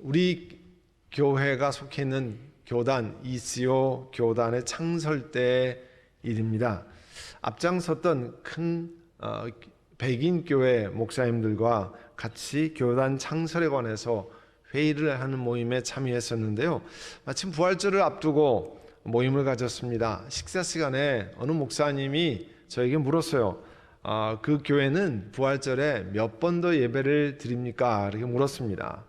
우리 교회가 속해 있는 교단 ECO 교단의 창설 때 일입니다. 앞장섰던 큰 백인 교회 목사님들과 같이 교단 창설에 관해서 회의를 하는 모임에 참여했었는데요. 마침 부활절을 앞두고 모임을 가졌습니다. 식사 시간에 어느 목사님이 저에게 물었어요. 그 교회는 부활절에 몇 번 더 예배를 드립니까? 이렇게 물었습니다.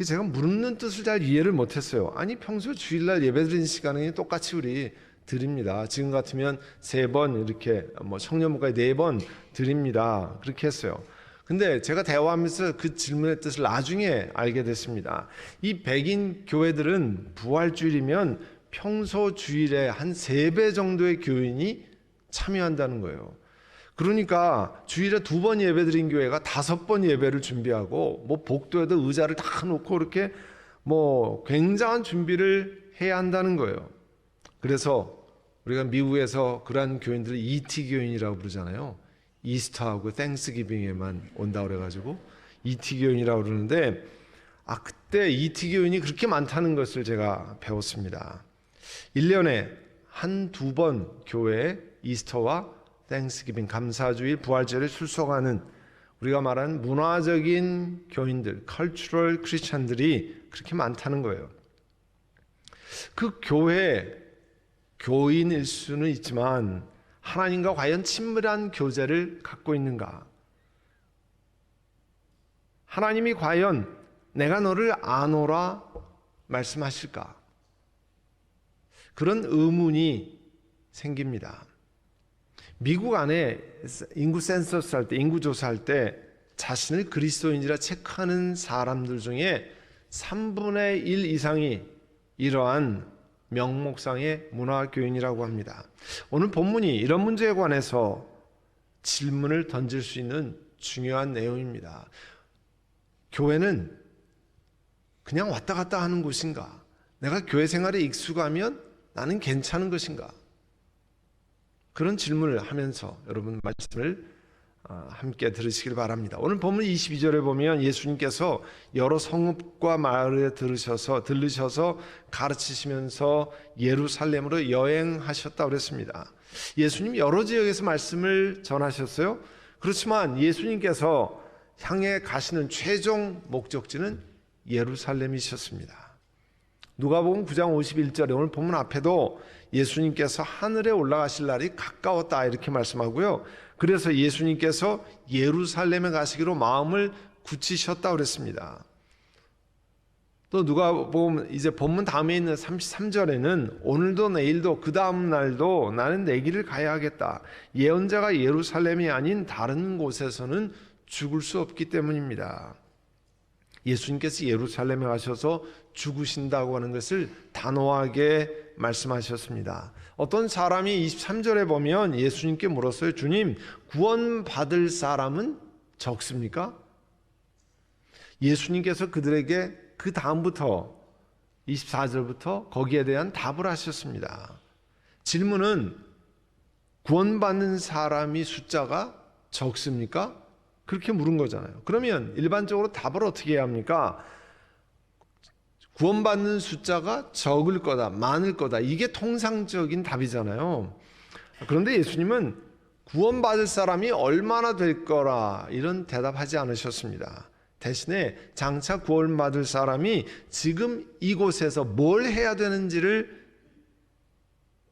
제가 묻는 뜻을 잘 이해를 못했어요. 아니, 평소 주일날 예배 드리는 시간은 똑같이 우리 드립니다. 지금 같으면 3번, 이렇게 청년부까지 4번 드립니다. 그렇게 했어요. 근데 제가 대화하면서 그 질문의 뜻을 나중에 알게 됐습니다. 이 백인 교회들은 부활주일이면 평소 주일에 한 3배 정도의 교인이 참여한다는 거예요. 그러니까 주일에 2번 예배 드린 교회가 5번 예배를 준비하고 복도에도 의자를 다 놓고 이렇게 굉장한 준비를 해야 한다는 거예요. 그래서 우리가 미국에서 그러한 교인들을 ET 교인이라고 부르잖아요. 이스터하고 땡스기빙에만 온다고 그래가지고 ET 교인이라고 그러는데 그때 ET 교인이 그렇게 많다는 것을 제가 배웠습니다. 1년에 1-2번 교회에 이스터와 땡스기빙, 감사주일, 부활절에 출석하는 우리가 말하는 문화적인 교인들, 컬처럴 크리스찬들이 그렇게 많다는 거예요. 그 교회 교인일 수는 있지만 하나님과 과연 친밀한 교제를 갖고 있는가? 하나님이 과연 내가 너를 아노라 말씀하실까? 그런 의문이 생깁니다. 미국 안에 인구 센서스 할 때, 인구 조사할 때 자신을 그리스도인이라 체크하는 사람들 중에 3분의 1 이상이 이러한 명목상의 문화교인이라고 합니다. 오늘 본문이 이런 문제에 관해서 질문을 던질 수 있는 중요한 내용입니다. 교회는 그냥 왔다 갔다 하는 곳인가? 내가 교회 생활에 익숙하면 나는 괜찮은 것인가? 그런 질문을 하면서 여러분 말씀을 함께 들으시길 바랍니다. 오늘 본문 22절에 보면 예수님께서 여러 성읍과 마을에 들르셔서 가르치시면서 예루살렘으로 여행하셨다고 그랬습니다. 예수님 여러 지역에서 말씀을 전하셨어요. 그렇지만 예수님께서 향해 가시는 최종 목적지는 예루살렘이셨습니다. 누가복음 9장 51절에 오늘 본문 앞에도 예수님께서 하늘에 올라가실 날이 가까웠다 이렇게 말씀하고요. 그래서 예수님께서 예루살렘에 가시기로 마음을 굳히셨다고 그랬습니다. 또 누가복음 이제 본문 다음에 있는 33절에는 오늘도 내일도 그 다음 날도 나는 내 길을 가야 하겠다. 예언자가 예루살렘이 아닌 다른 곳에서는 죽을 수 없기 때문입니다. 예수님께서 예루살렘에 가셔서 죽으신다고 하는 것을 단호하게 말씀하셨습니다. 어떤 사람이 23절에 보면 예수님께 물었어요. 주님, 구원받을 사람은 적습니까? 예수님께서 그들에게 그 다음부터 24절부터 거기에 대한 답을 하셨습니다. 질문은 구원받는 사람이 숫자가 적습니까? 그렇게 물은 거잖아요. 그러면 일반적으로 답을 어떻게 해야 합니까? 구원받는 숫자가 적을 거다, 많을 거다. 이게 통상적인 답이잖아요. 그런데 예수님은 구원받을 사람이 얼마나 될 거라 이런 대답하지 않으셨습니다. 대신에 장차 구원받을 사람이 지금 이곳에서 뭘 해야 되는지를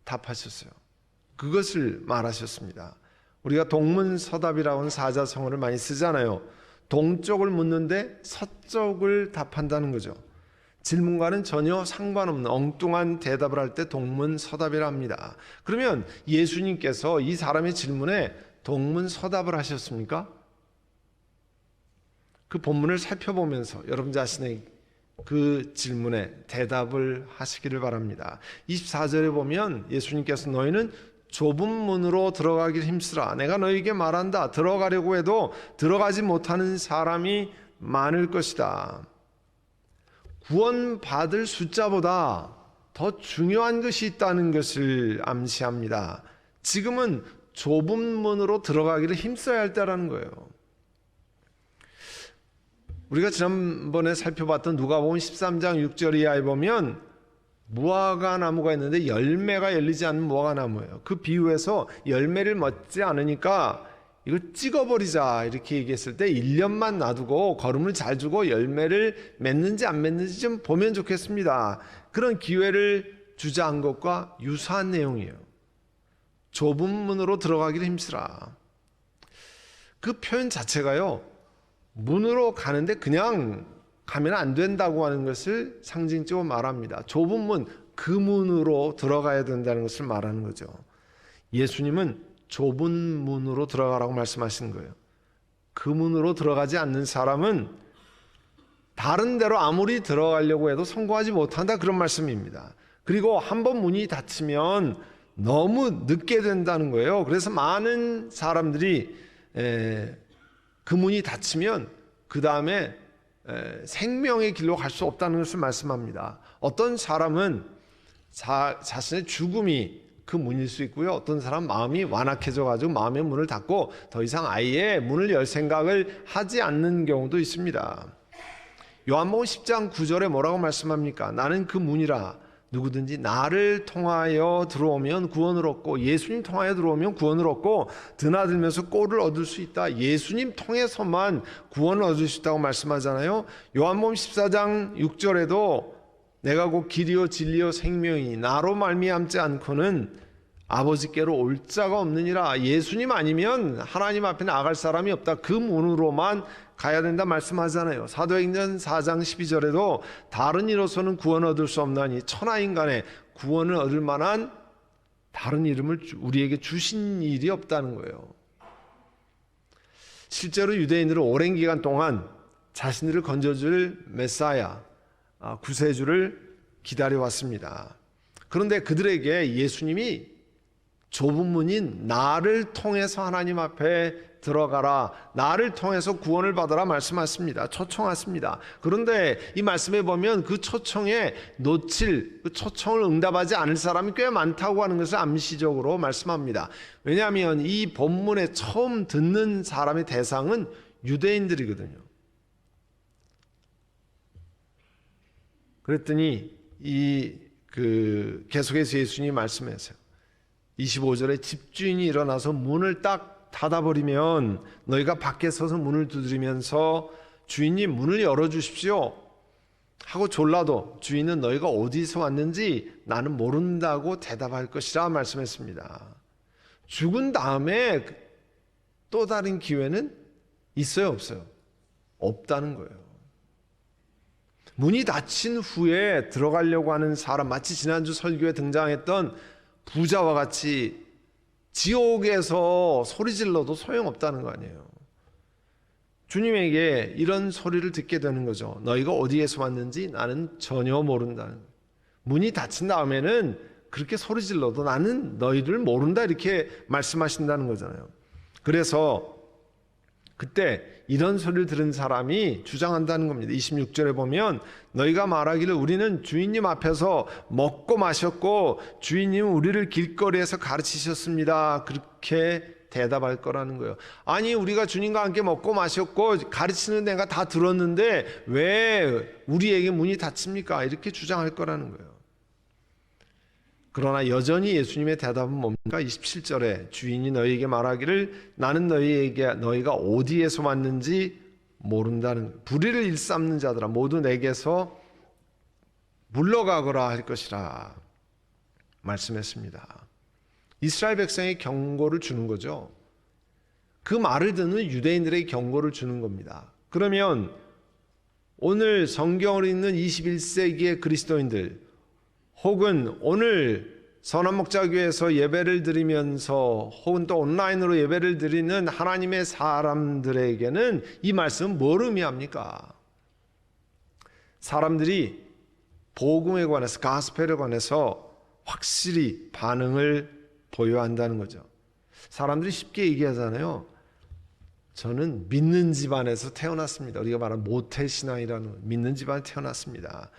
답하셨어요. 그것을 말하셨습니다. 우리가 동문서답이라고 하는 사자성어를 많이 쓰잖아요. 동쪽을 묻는데 서쪽을 답한다는 거죠. 질문과는 전혀 상관없는 엉뚱한 대답을 할 때 동문서답이라 합니다. 그러면 예수님께서 이 사람의 질문에 동문서답을 하셨습니까? 그 본문을 살펴보면서 여러분 자신의 그 질문에 대답을 하시기를 바랍니다. 24절에 보면 예수님께서 너희는 좁은 문으로 들어가길 힘쓰라. 내가 너희에게 말한다. 들어가려고 해도 들어가지 못하는 사람이 많을 것이다. 구원받을 숫자보다 더 중요한 것이 있다는 것을 암시합니다. 지금은 좁은 문으로 들어가기를 힘써야 할 때라는 거예요. 우리가 지난번에 살펴봤던 누가복음 13장 6절 이하에 보면 무화과 나무가 있는데 열매가 열리지 않는 무화과 나무예요. 그 비유에서 열매를 맺지 않으니까 이거 찍어버리자 이렇게 얘기했을 때 1년만 놔두고 거름을 잘 주고 열매를 맺는지 안 맺는지 좀 보면 좋겠습니다. 그런 기회를 주자한 것과 유사한 내용이에요. 좁은 문으로 들어가기를 힘쓰라. 그 표현 자체가요, 문으로 가는데 그냥 가면 안 된다고 하는 것을 상징적으로 말합니다. 좁은 문, 그 문으로 들어가야 된다는 것을 말하는 거죠. 예수님은 좁은 문으로 들어가라고 말씀하시는 거예요. 그 문으로 들어가지 않는 사람은 다른 데로 아무리 들어가려고 해도 성공하지 못한다, 그런 말씀입니다. 그리고 한번 문이 닫히면 너무 늦게 된다는 거예요. 그래서 많은 사람들이 그 문이 닫히면 그 다음에 생명의 길로 갈 수 없다는 것을 말씀합니다. 어떤 사람은 자신의 죽음이 그 문일 수 있고요. 어떤 사람은 마음이 완악해져 가지고 마음의 문을 닫고 더 이상 아예 문을 열 생각을 하지 않는 경우도 있습니다. 요한복음 10장 9절에 뭐라고 말씀합니까? 나는 그 문이라. 누구든지 나를 통하여 들어오면 구원을 얻고, 예수님 통하여 들어오면 구원을 얻고 드나들면서 꼴을 얻을 수 있다. 예수님 통해서만 구원을 얻을 수 있다고 말씀하잖아요. 요한복음 14장 6절에도 내가 곧 길이요 진리요 생명이니 나로 말미암지 않고는 아버지께로 올 자가 없느니라. 예수님 아니면 하나님 앞에 나갈 사람이 없다. 그 문으로만 가야 된다 말씀하잖아요. 사도행전 4장 12절에도 다른 이로서는 구원을 얻을 수 없나니 천하인간의 구원을 얻을 만한 다른 이름을 우리에게 주신 일이 없다는 거예요. 실제로 유대인들은 오랜 기간 동안 자신들을 건져줄 메사야, 구세주를 기다려왔습니다. 그런데 그들에게 예수님이 좁은 문인 나를 통해서 하나님 앞에 들어가라, 나를 통해서 구원을 받아라 말씀하십니다. 초청하십니다. 그런데 이 말씀에 보면 그 초청에 그 초청을 응답하지 않을 사람이 꽤 많다고 하는 것을 암시적으로 말씀합니다. 왜냐하면 이 본문에 처음 듣는 사람의 대상은 유대인들이거든요. 그랬더니 계속해서 예수님이 말씀하세요. 25절에 집주인이 일어나서 문을 딱 닫아버리면 너희가 밖에 서서 문을 두드리면서 주인님 문을 열어주십시오 하고 졸라도 주인은 너희가 어디서 왔는지 나는 모른다고 대답할 것이라 말씀했습니다. 죽은 다음에 또 다른 기회는 있어요, 없어요? 없다는 거예요. 문이 닫힌 후에 들어가려고 하는 사람, 마치 지난주 설교에 등장했던 부자와 같이 지옥에서 소리질러도 소용없다는 거 아니에요. 주님에게 이런 소리를 듣게 되는 거죠. 너희가 어디에서 왔는지 나는 전혀 모른다는 거예요. 문이 닫힌 다음에는 그렇게 소리질러도 나는 너희를 모른다 이렇게 말씀하신다는 거잖아요. 그래서 그때 이런 소리를 들은 사람이 주장한다는 겁니다. 26절에 보면 너희가 말하기를 우리는 주인님 앞에서 먹고 마셨고 주인님은 우리를 길거리에서 가르치셨습니다. 그렇게 대답할 거라는 거예요. 아니 우리가 주님과 함께 먹고 마셨고 가르치는 데가 다 들었는데 왜 우리에게 문이 닫힙니까? 이렇게 주장할 거라는 거예요. 그러나 여전히 예수님의 대답은 뭡니까? 27절에 주인이 너희에게 말하기를 나는 너희가 어디에서 왔는지 모른다는, 불의를 일삼는 자들아 모두 내게서 물러가거라 할 것이라 말씀했습니다. 이스라엘 백성에게 경고를 주는 거죠. 그 말을 듣는 유대인들에게 경고를 주는 겁니다. 그러면 오늘 성경을 읽는 21세기의 그리스도인들, 혹은 오늘 선한목자교회에서 예배를 드리면서 혹은 또 온라인으로 예배를 드리는 하나님의 사람들에게는 이 말씀은 뭘 의미합니까? 사람들이 복음에 관해서, 가스펠에 관해서 확실히 반응을 보여야 한다는 거죠. 사람들이 쉽게 얘기하잖아요. 저는 믿는 집안에서 태어났습니다. 우리가 말하는 모태신앙이라는, 믿는 집안에 태어났습니다.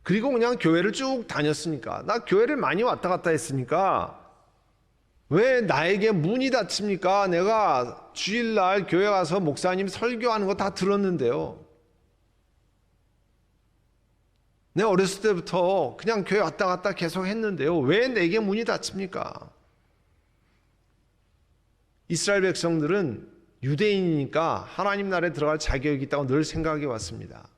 그리고 그냥 교회를 쭉 다녔으니까, 나 교회를 많이 왔다 갔다 했으니까 왜 나에게 문이 닫힙니까? 내가 주일날 교회 가서 목사님 설교하는 거 다 들었는데요. 내 어렸을 때부터 그냥 교회 왔다 갔다 계속 했는데요. 왜 내게 문이 닫힙니까? 이스라엘 백성들은 유대인이니까 하나님 나라에 들어갈 자격이 있다고 늘 생각해 왔습니다.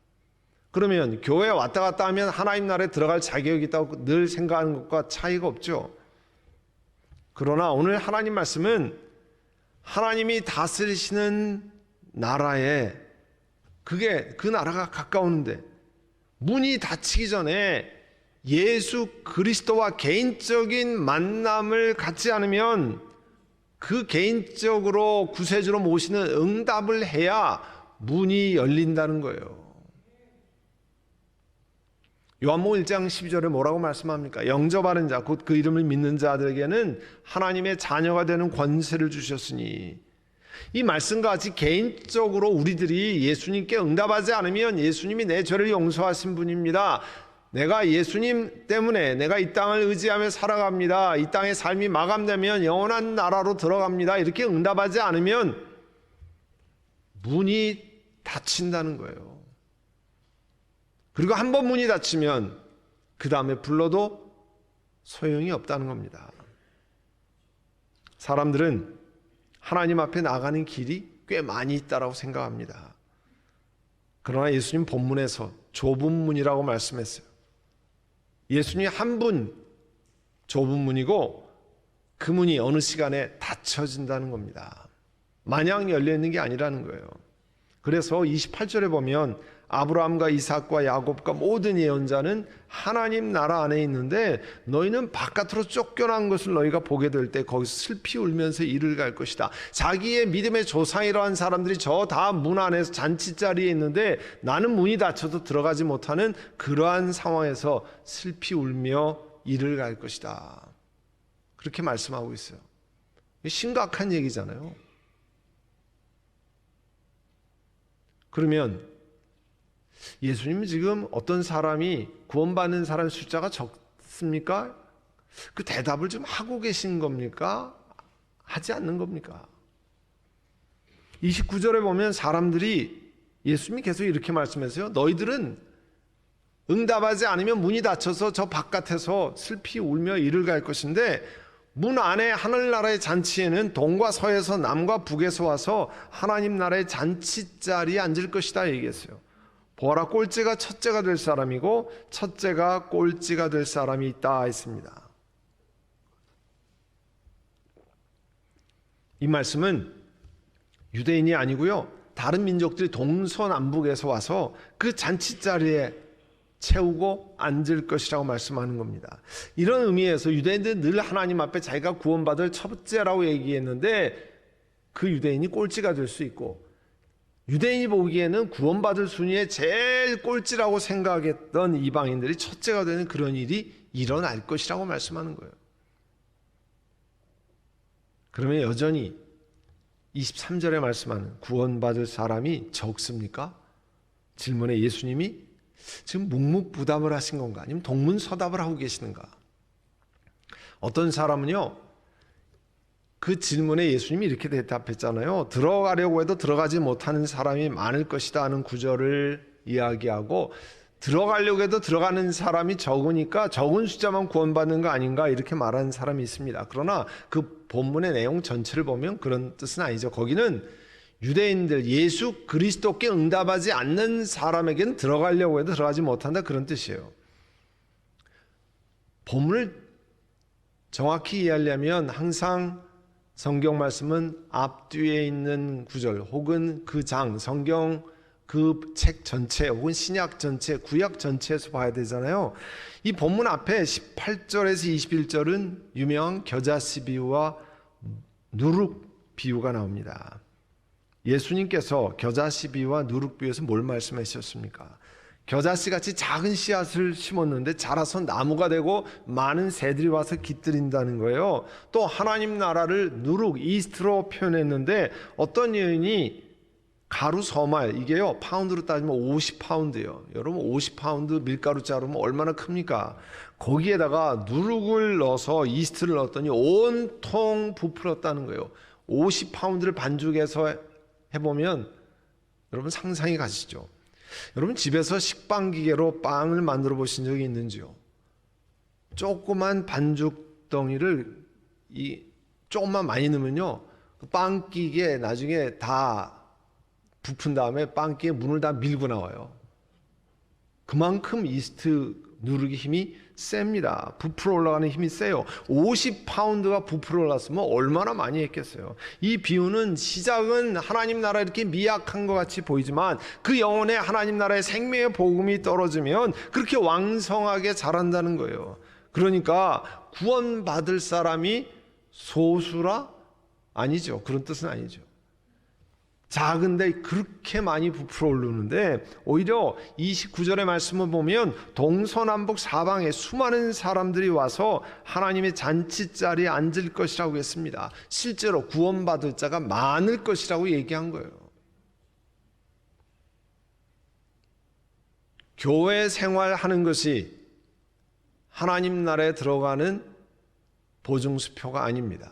그러면 교회에 왔다 갔다 하면 하나님 나라에 들어갈 자격이 있다고 늘 생각하는 것과 차이가 없죠. 그러나 오늘 하나님 말씀은 하나님이 다스리시는 나라에 그 나라가 가까우는데 문이 닫히기 전에 예수 그리스도와 개인적인 만남을 갖지 않으면 그 개인적으로 구세주로 모시는 응답을 해야 문이 열린다는 거예요. 요한복음 1장 12절에 뭐라고 말씀합니까? 영접하는 자, 곧 그 이름을 믿는 자들에게는 하나님의 자녀가 되는 권세를 주셨으니, 이 말씀과 같이 개인적으로 우리들이 예수님께 응답하지 않으면 예수님이 내 죄를 용서하신 분입니다, 내가 예수님 때문에 내가 이 땅을 의지하며 살아갑니다, 이 땅의 삶이 마감되면 영원한 나라로 들어갑니다, 이렇게 응답하지 않으면 문이 닫힌다는 거예요. 그리고 한 번 문이 닫히면 그 다음에 불러도 소용이 없다는 겁니다. 사람들은 하나님 앞에 나가는 길이 꽤 많이 있다고 생각합니다. 그러나 예수님 본문에서 좁은 문이라고 말씀했어요. 예수님이 한 분 좁은 문이고 그 문이 어느 시간에 닫혀진다는 겁니다. 마냥 열려있는 게 아니라는 거예요. 그래서 28절에 보면 아브라함과 이삭과 야곱과 모든 예언자는 하나님 나라 안에 있는데 너희는 바깥으로 쫓겨난 것을 너희가 보게 될 때 거기서 슬피 울면서 이를 갈 것이다. 자기의 믿음의 조상이라 한 사람들이 저 다 문 안에서 잔치자리에 있는데 나는 문이 닫혀도 들어가지 못하는 그러한 상황에서 슬피 울며 이를 갈 것이다. 그렇게 말씀하고 있어요. 심각한 얘기잖아요. 그러면 예수님은 지금 어떤 사람이 구원받는 사람 숫자가 적습니까? 그 대답을 좀 하고 계신 겁니까? 하지 않는 겁니까? 29절에 보면 사람들이 예수님이 계속 이렇게 말씀하세요. 너희들은 응답하지 않으면 문이 닫혀서 저 바깥에서 슬피 울며 이를 갈 것인데 문 안에 하늘나라의 잔치에는 동과 서에서 남과 북에서 와서 하나님 나라의 잔치자리에 앉을 것이다 얘기했어요. 보아라, 꼴찌가 첫째가 될 사람이고 첫째가 꼴찌가 될 사람이 있다 했습니다. 이 말씀은 유대인이 아니고요, 다른 민족들이 동서남북에서 와서 그 잔치자리에 채우고 앉을 것이라고 말씀하는 겁니다. 이런 의미에서 유대인들은 늘 하나님 앞에 자기가 구원받을 첫째라고 얘기했는데 그 유대인이 꼴찌가 될 수 있고, 유대인이 보기에는 구원받을 순위에 제일 꼴찌라고 생각했던 이방인들이 첫째가 되는 그런 일이 일어날 것이라고 말씀하는 거예요. 그러면 여전히 23절에 말씀하는 구원받을 사람이 적습니까? 질문에 예수님이 지금 묵묵부답을 하신 건가? 아니면 동문서답을 하고 계시는가? 어떤 사람은요, 그 질문에 예수님이 이렇게 대답했잖아요. 들어가려고 해도 들어가지 못하는 사람이 많을 것이다 하는 구절을 이야기하고, 들어가려고 해도 들어가는 사람이 적으니까 적은 숫자만 구원받는 거 아닌가 이렇게 말하는 사람이 있습니다. 그러나 그 본문의 내용 전체를 보면 그런 뜻은 아니죠. 거기는 유대인들, 예수 그리스도께 응답하지 않는 사람에게는 들어가려고 해도 들어가지 못한다, 그런 뜻이에요. 본문을 정확히 이해하려면 항상 성경 말씀은 앞뒤에 있는 구절 혹은 그 장, 성경 그 책 전체 혹은 신약 전체, 구약 전체에서 봐야 되잖아요. 이 본문 앞에 18절에서 21절은 유명한 겨자씨 비유와 누룩 비유가 나옵니다. 예수님께서 겨자씨 비유와 누룩 비유에서 뭘 말씀하셨습니까? 겨자씨같이 작은 씨앗을 심었는데 자라서 나무가 되고 많은 새들이 와서 깃들인다는 거예요. 또 하나님 나라를 누룩, 이스트로 표현했는데 어떤 여인이 가루 서말, 이게요 파운드로 따지면 50파운드예요. 여러분 50파운드 밀가루 자르면 얼마나 큽니까? 거기에다가 누룩을 넣어서 이스트를 넣었더니 온통 부풀었다는 거예요. 50파운드를 반죽해서 해보면 여러분 상상이 가시죠? 여러분 집에서 식빵 기계로 빵을 만들어 보신 적이 있는지요? 조그만 반죽 덩이를 조금만 많이 넣으면요, 그 빵 기계에 나중에 다 부푼 다음에 빵 기계 문을 다 밀고 나와요. 그만큼 이스트 누르기 힘이 셉니다. 부풀어 올라가는 힘이 세요. 50파운드가 부풀어 올랐으면 얼마나 많이 했겠어요. 이 비유는 시작은 하나님 나라 이렇게 미약한 것 같이 보이지만 그 영혼에 하나님 나라의 생명의 복음이 떨어지면 그렇게 왕성하게 자란다는 거예요. 그러니까 구원받을 사람이 소수라? 아니죠. 그런 뜻은 아니죠. 작은데 그렇게 많이 부풀어 오르는데, 오히려 29절의 말씀을 보면 동서남북 사방에 수많은 사람들이 와서 하나님의 잔치자리에 앉을 것이라고 했습니다. 실제로 구원받을 자가 많을 것이라고 얘기한 거예요. 교회 생활하는 것이 하나님 나라에 들어가는 보증수표가 아닙니다.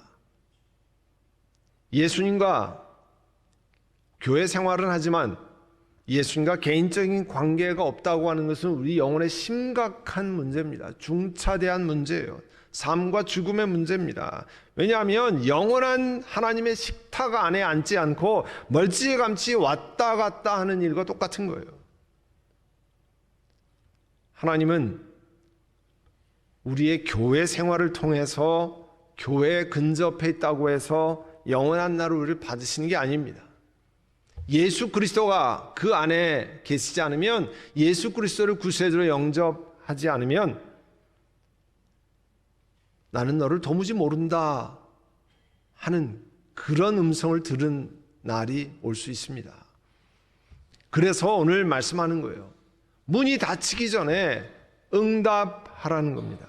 예수님과 교회 생활은 하지만 예수님과 개인적인 관계가 없다고 하는 것은 우리 영혼의 심각한 문제입니다. 중차대한 문제예요. 삶과 죽음의 문제입니다. 왜냐하면 영원한 하나님의 식탁 안에 앉지 않고 멀찌감치 왔다 갔다 하는 일과 똑같은 거예요. 하나님은 우리의 교회 생활을 통해서 교회에 근접해 있다고 해서 영원한 날을 우리를 받으시는 게 아닙니다. 예수 그리스도가 그 안에 계시지 않으면, 예수 그리스도를 구세주로 영접하지 않으면 나는 너를 도무지 모른다 하는 그런 음성을 들은 날이 올 수 있습니다. 그래서 오늘 말씀하는 거예요. 문이 닫히기 전에 응답하라는 겁니다.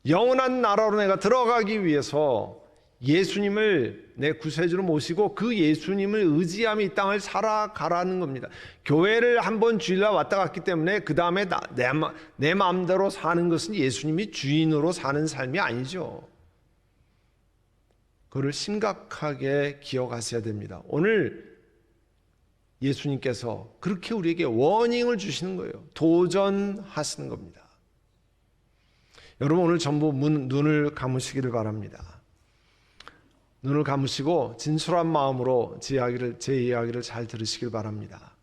영원한 나라로 내가 들어가기 위해서 예수님을 내 구세주로 모시고 그 예수님을 의지하며 이 땅을 살아가라는 겁니다. 교회를 한번 주일날 왔다 갔기 때문에 그 다음에 내 마음대로 사는 것은 예수님이 주인으로 사는 삶이 아니죠. 그걸 심각하게 기억하셔야 됩니다. 오늘 예수님께서 그렇게 우리에게 워닝을 주시는 거예요. 도전하시는 겁니다. 여러분 오늘 전부 눈을 감으시기를 바랍니다. 눈을 감으시고 진솔한 마음으로 제 이야기를 잘 들으시길 바랍니다.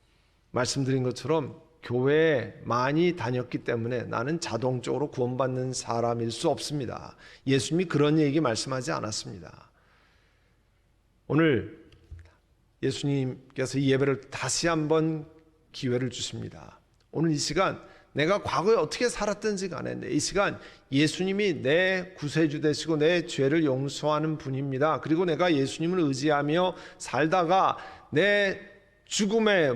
말씀드린 것처럼 교회에 많이 다녔기 때문에 나는 자동적으로 구원받는 사람일 수 없습니다. 예수님이 그런 얘기 말씀하지 않았습니다. 오늘 예수님께서 이 예배를 다시 한번 기회를 주십니다. 오늘 이 시간 내가 과거에 어떻게 살았든지 간에 이 시간 예수님이 내 구세주 되시고 내 죄를 용서하는 분입니다. 그리고 내가 예수님을 의지하며 살다가 내 죽음으로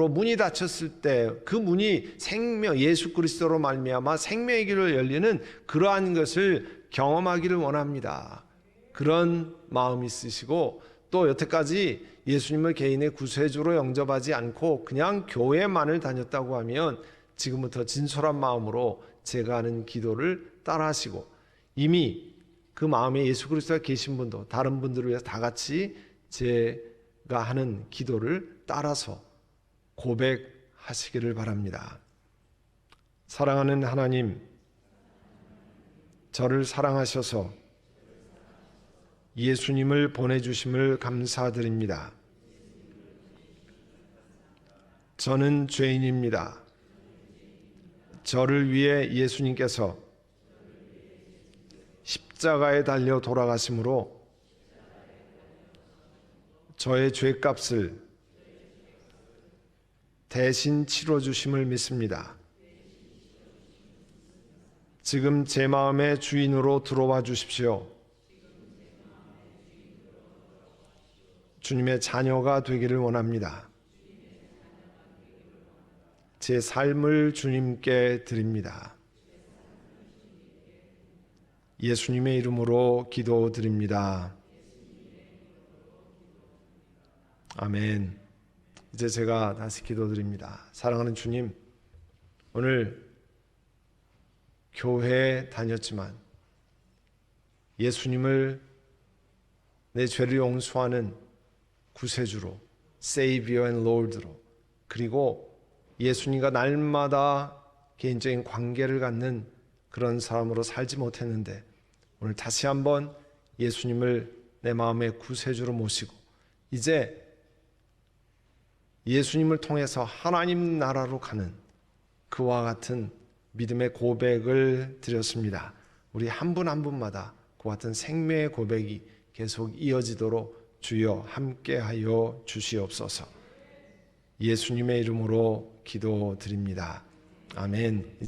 문이 닫혔을 때 그 문이 생명, 예수 그리스도로 말미암아 생명의 길을 열리는 그러한 것을 경험하기를 원합니다. 그런 마음이 있으시고, 또 여태까지 예수님을 개인의 구세주로 영접하지 않고 그냥 교회만을 다녔다고 하면 지금부터 진솔한 마음으로 제가 하는 기도를 따라하시고, 이미 그 마음에 예수 그리스도가 계신 분도 다른 분들을 위해서 다 같이 제가 하는 기도를 따라서 고백하시기를 바랍니다. 사랑하는 하나님, 저를 사랑하셔서 예수님을 보내주심을 감사드립니다. 저는 죄인입니다. 저를 위해 예수님께서 십자가에 달려 돌아가심으로 저의 죄값을 대신 치러주심을 믿습니다. 지금 제 마음의 주인으로 들어와 주십시오. 주님의 자녀가 되기를 원합니다. 제 삶을 주님께 드립니다. 예수님의 이름으로 기도드립니다. 아멘. 이제 제가 다시 기도드립니다. 사랑하는 주님, 오늘 교회에 다녔지만 예수님을 내 죄를 용서하는 구세주로, Savior and Lord로 그리고 예수님과 날마다 개인적인 관계를 갖는 그런 사람으로 살지 못했는데 오늘 다시 한번 예수님을 내 마음의 구세주로 모시고 이제 예수님을 통해서 하나님 나라로 가는 그와 같은 믿음의 고백을 드렸습니다. 우리 한 분 한 분마다 그와 같은 생명의 고백이 계속 이어지도록 주여 함께하여 주시옵소서. 예수님의 이름으로 기도드립니다. 아멘.